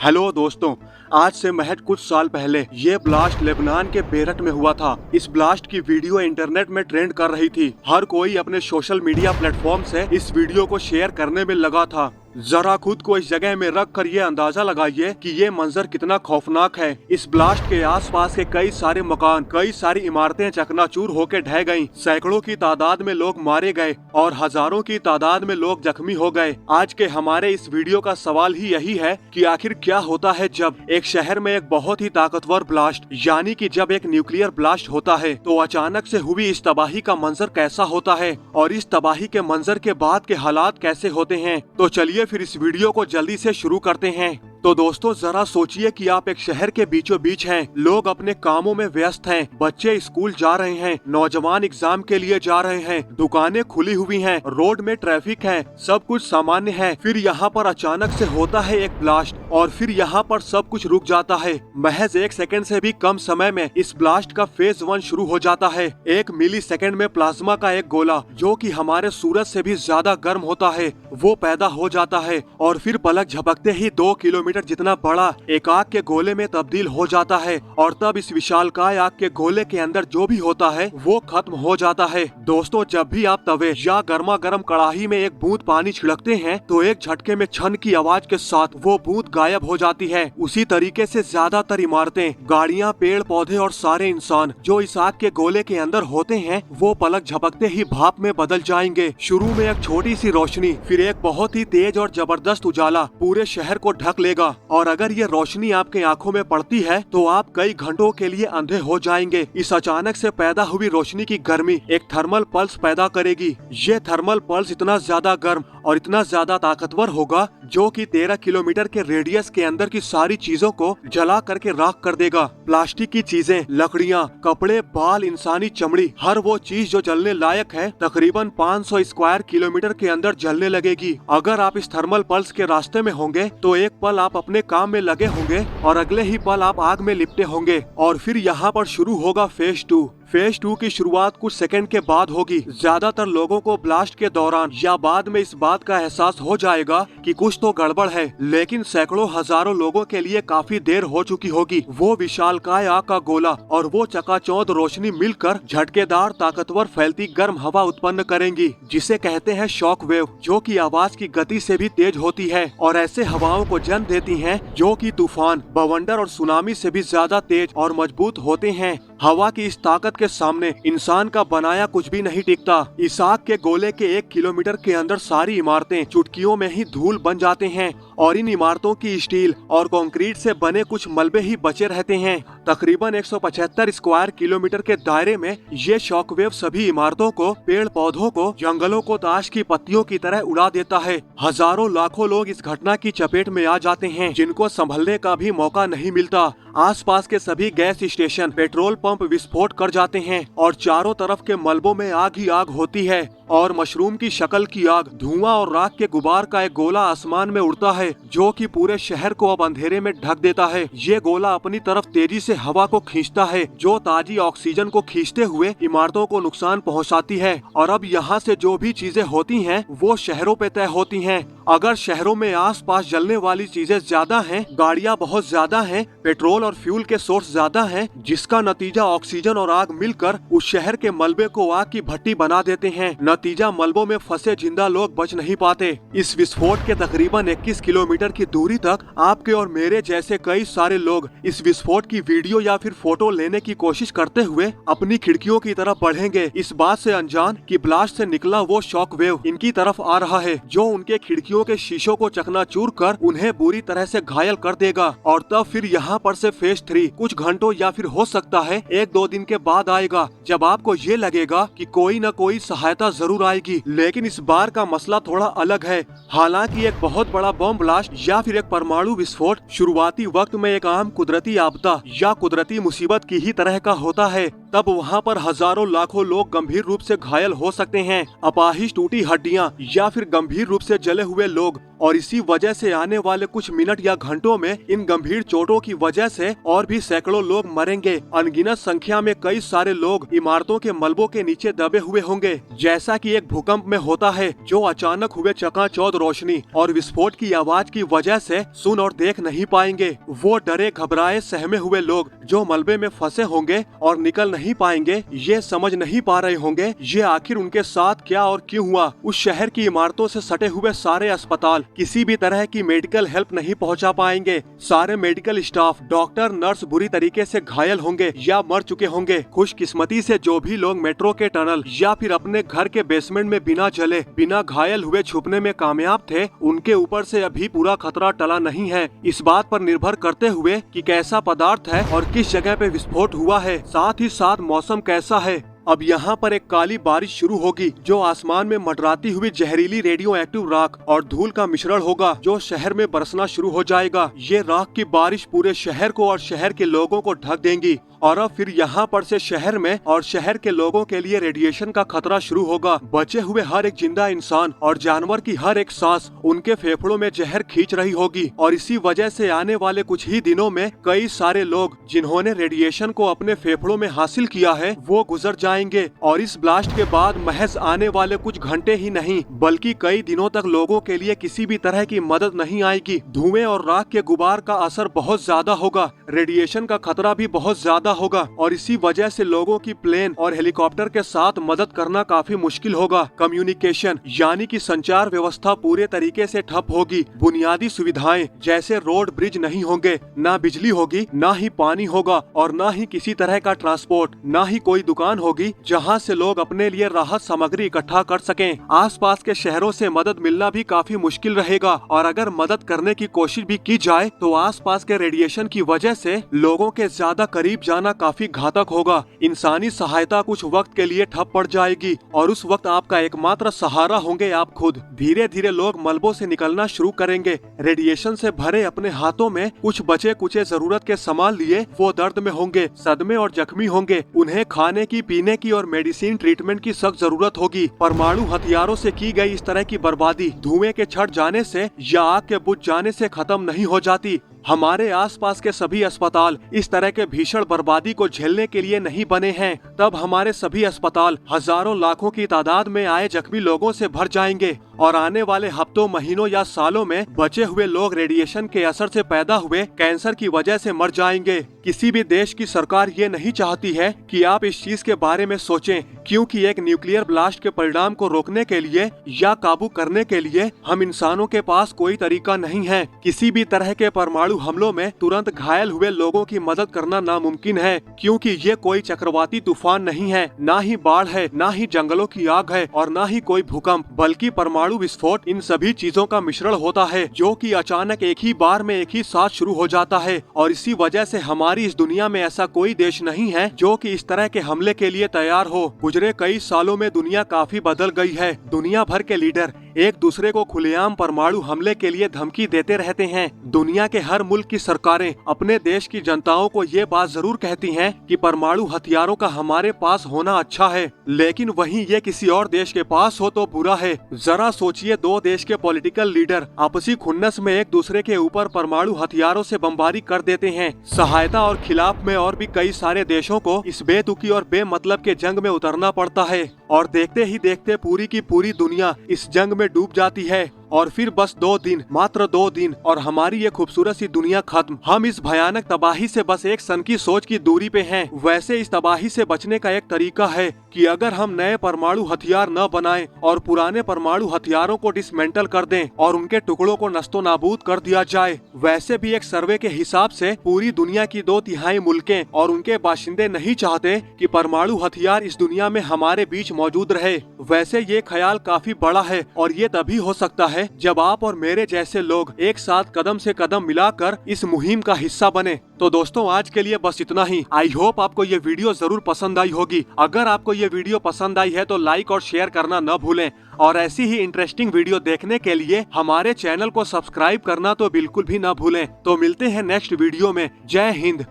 Hello दोस्तों, आज से महज कुछ साल पहले ये ब्लास्ट लेबनान के बेरट में हुआ था। इस ब्लास्ट की वीडियो इंटरनेट में ट्रेंड कर रही थी। हर कोई अपने सोशल मीडिया प्लेटफॉर्म से इस वीडियो को शेयर करने में लगा था। जरा खुद को इस जगह में रख कर ये अंदाजा लगाइए कि ये मंजर कितना खौफनाक है। इस ब्लास्ट के आसपास के कई सारे मकान, कई सारी इमारतें चकनाचूर होकर ढह गईं। सैकड़ों की तादाद में लोग मारे गए और हजारों की तादाद में लोग जख्मी हो गए। आज के हमारे इस वीडियो का सवाल ही यही है कि आखिर क्या होता है जब एक शहर में एक बहुत ही ताकतवर ब्लास्ट, यानी कि जब एक न्यूक्लियर ब्लास्ट होता है, तो अचानक से हुई इस तबाही का मंजर कैसा होता है और इस तबाही के मंजर के बाद के हालात कैसे होते हैं। तो चलिए फिर इस वीडियो को जल्दी से शुरू करते हैं। तो दोस्तों, जरा सोचिए कि आप एक शहर के बीचों बीच हैं। लोग अपने कामों में व्यस्त हैं, बच्चे स्कूल जा रहे हैं, नौजवान एग्जाम के लिए जा रहे हैं, दुकानें खुली हुई हैं, रोड में ट्रैफिक है, सब कुछ सामान्य है। फिर यहाँ पर अचानक से होता है एक ब्लास्ट और फिर यहाँ पर सब कुछ रुक जाता है। महज 1 सेकंड से भी कम समय में इस ब्लास्ट का फेज 1 शुरू हो जाता है। 1 मिली सेकंड में प्लाज्मा का एक गोला, जो कि हमारे सूरज से भी ज्यादा गर्म होता है, वो पैदा हो जाता है और फिर पलक झपकते ही 2 किलोमीटर जितना बड़ा एक आग के गोले में तब्दील हो जाता है और तब इस विशालकाय आग के गोले के अंदर जो भी होता है वो खत्म हो जाता है। दोस्तों, जब भी आप तवे या गर्मा गर्म कड़ाही में एक बूंद पानी छिड़कते हैं तो एक झटके में छन की आवाज के साथ वो बूंद गायब हो जाती है। उसी तरीके से ज्यादातर इमारतें, गाड़ियां, पेड़ पौधे और सारे इंसान जो इस आग के गोले के अंदर होते हैं वो पलक झपकते ही भाप में बदल जाएंगे। शुरू में एक छोटी सी रोशनी, फिर एक बहुत ही तेज और जबरदस्त उजाला पूरे शहर को ढक लेगा और अगर ये रोशनी आपके आंखों में पड़ती है तो आप कई घंटों के लिए अंधे हो जाएंगे। इस अचानक से पैदा हुई रोशनी की गर्मी एक थर्मल पल्स पैदा करेगी। ये थर्मल पल्स इतना ज्यादा गर्म और इतना ज्यादा ताकतवर होगा जो कि 13 किलोमीटर के रेडियस के अंदर की सारी चीजों को जला करके राख कर देगा। प्लास्टिक की चीजें, लकड़ियाँ, कपड़े, बाल, इंसानी चमड़ी, हर वो चीज जो जलने लायक है तकरीबन 500 स्क्वायर किलोमीटर के अंदर जलने लगेगी। अगर आप इस थर्मल पल्स के रास्ते में होंगे तो एक पल आप अपने काम में लगे होंगे और अगले ही पल आप आग में लिपटे होंगे और फिर यहाँ पर शुरू होगा फेज 2। फेज 2 की शुरुआत कुछ सेकंड के बाद होगी। ज्यादातर लोगों को ब्लास्ट के दौरान या बाद में इस बात का एहसास हो जाएगा कि कुछ तो गड़बड़ है, लेकिन सैकड़ों हजारों लोगों के लिए काफी देर हो चुकी होगी। वो विशालकाय आग का गोला और वो चकाचौंध रोशनी मिलकर झटकेदार, ताकतवर, फैलती गर्म हवा उत्पन्न करेंगी, जिसे कहते हैं शॉक वेव, जो कि आवाज की गति से भी तेज होती है और ऐसे हवाओं को जन्म देती हैं जो कि तूफान, बवंडर और सुनामी से भी ज्यादा तेज और मजबूत होते हैं। हवा की इस ताकत के सामने इंसान का बनाया कुछ भी नहीं टिकता। इस आग के गोले के 1 किलोमीटर के अंदर सारी इमारतें चुटकियों में ही धूल बन जाते हैं और इन इमारतों की स्टील और कंक्रीट से बने कुछ मलबे ही बचे रहते हैं। तकरीबन 175 स्क्वायर किलोमीटर के दायरे में ये शॉकवेव सभी इमारतों को, पेड़ पौधों को, जंगलों को ताश की पत्तियों की तरह उड़ा देता है। हजारों लाखों लोग इस घटना की चपेट में आ जाते हैं, जिनको संभलने का भी मौका नहीं मिलता। आसपास के सभी गैस स्टेशन, पेट्रोल पंप विस्फोट कर जाते हैं और चारों तरफ के मलबों में आग ही आग होती है और मशरूम की शक्ल की आग, धुआं और राख के गुबार का एक गोला आसमान में उड़ता है जो कि पूरे शहर को अब अंधेरे में ढक देता है। ये गोला अपनी तरफ तेजी से हवा को खींचता है जो ताजी ऑक्सीजन को खींचते हुए इमारतों को नुकसान पहुंचाती है और अब यहाँ से जो भी चीजें होती हैं वो शहरों पे तय होती हैं। अगर शहरों में आसपास जलने वाली चीजें ज्यादा हैं, गाड़ियाँ बहुत ज्यादा हैं, पेट्रोल और फ्यूल के सोर्स ज्यादा हैं, जिसका नतीजा ऑक्सीजन और आग मिलकर उस शहर के मलबे को आग की भट्टी बना देते हैं। नतीजा, मलबों में फंसे जिंदा लोग बच नहीं पाते। इस विस्फोट के तकरीबन 21 किलोमीटर की दूरी तक आपके और मेरे जैसे कई सारे लोग इस विस्फोट की वीडियो या फिर फोटो लेने की कोशिश करते हुए अपनी खिड़कियों की तरफ बढ़ेंगे, इस बात से अनजान कि ब्लास्ट से निकला वो शॉक वेव इनकी तरफ आ रहा है जो उनके खिड़कियों के शीशों को चकनाचूर कर उन्हें बुरी तरह से घायल कर देगा। और तब फिर यहाँ पर से फेज 3 कुछ घंटों या फिर हो सकता है 1-2 दिन के बाद आएगा, जब आपको ये लगेगा कि कोई न कोई सहायता जरूर आएगी। लेकिन इस बार का मसला थोड़ा अलग है। हालांकि एक बहुत बड़ा बम ब्लास्ट या फिर एक परमाणु विस्फोट शुरुआती वक्त में एक आम कुदरती आपदा या कुदरती मुसीबत की ही तरह का होता है, तब वहाँ पर हजारों लाखों लोग गंभीर रूप से घायल हो सकते हैं। अपाहिज, टूटी हड्डियाँ या फिर गंभीर रूप से जले हुए लोग और इसी वजह से आने वाले कुछ मिनट या घंटों में इन गंभीर चोटों की वजह से और भी सैकड़ों लोग मरेंगे। अनगिनत संख्या में कई सारे लोग इमारतों के मलबों के नीचे दबे हुए होंगे, जैसा कि एक भूकंप में होता है जो अचानक हुए चकाचौंध रोशनी और विस्फोट की आवाज की वजह से सुन और देख नहीं पाएंगे। वो डरे घबराए सहमे हुए लोग जो मलबे में फंसे होंगे और निकल नहीं पाएंगे, ये समझ नहीं पा रहे होंगे ये आखिर उनके साथ क्या और क्यों हुआ। उस शहर की इमारतों से सटे हुए सारे अस्पताल किसी भी तरह की मेडिकल हेल्प नहीं पहुंचा पाएंगे। सारे मेडिकल स्टाफ, डॉक्टर, नर्स बुरी तरीके से घायल होंगे या मर चुके होंगे। खुशकिस्मती से जो भी लोग मेट्रो के टनल या फिर अपने घर के बेसमेंट में बिना जले बिना घायल हुए छुपने में कामयाब थे, उनके ऊपर से अभी पूरा खतरा टला नहीं है। इस बात पर निर्भर करते हुए कि कैसा पदार्थ है और किस जगह पे विस्फोट हुआ है, साथ ही साथ मौसम कैसा है। अब यहाँ पर एक काली बारिश शुरू होगी जो आसमान में मंडराती हुई जहरीली रेडियो एक्टिव राख और धूल का मिश्रण होगा जो शहर में बरसना शुरू हो जाएगा। ये राख की बारिश पूरे शहर को और शहर के लोगों को ढक देंगी और अब फिर यहाँ पर से शहर में और शहर के लोगों के लिए रेडिएशन का खतरा शुरू होगा। बचे हुए हर एक जिंदा इंसान और जानवर की हर एक सांस उनके फेफड़ों में जहर खींच रही होगी और इसी वजह से आने वाले कुछ ही दिनों में कई सारे लोग जिन्होंने रेडिएशन को अपने फेफड़ों में हासिल किया है वो गुजर जाएंगे। और इस ब्लास्ट के बाद महज आने वाले कुछ घंटे ही नहीं बल्कि कई दिनों तक लोगों के लिए किसी भी तरह की मदद नहीं आएगी। धुएं और राख के गुबार का असर बहुत ज्यादा होगा, रेडिएशन का खतरा भी बहुत ज्यादा होगा और इसी वजह से लोगों की प्लेन और हेलीकॉप्टर के साथ मदद करना काफी मुश्किल होगा। कम्युनिकेशन यानी कि संचार व्यवस्था पूरे तरीके से ठप होगी। बुनियादी सुविधाएं जैसे रोड ब्रिज नहीं होंगे, ना बिजली होगी, ना ही पानी होगा और ना ही किसी तरह का ट्रांसपोर्ट, ना ही कोई दुकान होगी जहां से लोग अपने लिए राहत सामग्री इकट्ठा कर सकें। आसपास के शहरों से मदद मिलना भी काफी मुश्किल रहेगा और अगर मदद करने की कोशिश भी की जाए तो आसपास के रेडिएशन की वजह से लोगों के ज्यादा करीब जाना काफी घातक होगा। इंसानी सहायता कुछ वक्त के लिए ठप पड़ जाएगी और उस वक्त आपका एकमात्र सहारा होंगे आप खुद। धीरे धीरे लोग मलबों से निकलना शुरू करेंगे। रेडिएशन से भरे अपने हाथों में कुछ बचे कुचे जरूरत के सामान लिए वो दर्द में होंगे, सदमे और जख्मी होंगे। उन्हें खाने की, पीने की और मेडिसिन ट्रीटमेंट की सख्त जरूरत होगी। परमाणु हथियारों से की गई इस तरह की बर्बादी धुएं के छट जाने से या आग के बुझ जाने से खत्म नहीं हो जाती। हमारे आसपास के सभी अस्पताल इस तरह के भीषण बर्बादी को झेलने के लिए नहीं बने हैं। तब हमारे सभी अस्पताल हजारों लाखों की तादाद में आए जख्मी लोगों से भर जाएंगे और आने वाले हफ्तों, महीनों या सालों में बचे हुए लोग रेडिएशन के असर से पैदा हुए कैंसर की वजह से मर जाएंगे। किसी भी देश की सरकार ये नहीं चाहती है कि आप इस चीज के बारे में सोचें, क्योंकि एक न्यूक्लियर ब्लास्ट के परिणाम को रोकने के लिए या काबू करने के लिए हम इंसानों के पास कोई तरीका नहीं है। किसी भी तरह के परमाणु हमलों में तुरंत घायल हुए लोगों की मदद करना नामुमकिन है, क्योंकि ये कोई चक्रवाती तूफान नहीं है, ना ही बाढ़ है, ना ही जंगलों की आग है और ना ही कोई भूकंप, बल्कि परमाणु विस्फोट इन सभी चीजों का मिश्रण होता है जो कि अचानक एक ही बार में एक ही साथ शुरू हो जाता है। और इसी वजह से हमारी इस दुनिया में ऐसा कोई देश नहीं है जो कि इस तरह के हमले के लिए तैयार हो। गुजरे कई सालों में दुनिया काफी बदल गई है। दुनिया भर के लीडर एक दूसरे को खुलेआम परमाणु हमले के लिए धमकी देते रहते हैं। दुनिया के हर मुल्क की सरकारें अपने देश की जनताओं को ये बात जरूर कहती हैं कि परमाणु हथियारों का हमारे पास होना अच्छा है, लेकिन वहीं ये किसी और देश के पास हो तो बुरा है। जरा सोचिए, दो देश के पॉलिटिकल लीडर आपसी खुन्नस में एक दूसरे के ऊपर परमाणु हथियारों से बमबारी कर देते हैं। सहायता और खिलाफ में और भी कई सारे देशों को इस बेतुकी और बेमतलब के जंग में उतरना पड़ता है और देखते ही देखते पूरी की पूरी दुनिया इस जंग में डूब जाती है। और फिर बस 2 दिन, मात्र 2 दिन और हमारी ये खूबसूरत सी दुनिया खत्म। हम इस भयानक तबाही से बस एक सन की सोच की दूरी पे हैं। वैसे इस तबाही से बचने का एक तरीका है कि अगर हम नए परमाणु हथियार न बनाएं और पुराने परमाणु हथियारों को डिसमेंटल कर दें और उनके टुकड़ों को नस्तो नाबूद कर दिया जाए। वैसे भी एक सर्वे के हिसाब से पूरी दुनिया की 2/3 मुल्कें और उनके बाशिंदे नहीं चाहते कि परमाणु हथियार इस दुनिया में हमारे बीच मौजूद रहे। वैसे ये ख्याल काफी बड़ा है और ये तभी हो सकता है जब आप और मेरे जैसे लोग एक साथ कदम से कदम मिलाकर इस मुहिम का हिस्सा बने। तो दोस्तों, आज के लिए बस इतना ही। आई होप आपको ये वीडियो जरूर पसंद आई होगी। अगर आपको ये वीडियो पसंद आई है तो लाइक और शेयर करना न भूलें और ऐसी ही इंटरेस्टिंग वीडियो देखने के लिए हमारे चैनल को सब्सक्राइब करना तो बिल्कुल भी न भूलें। तो मिलते हैं नेक्स्ट वीडियो में। जय हिंद।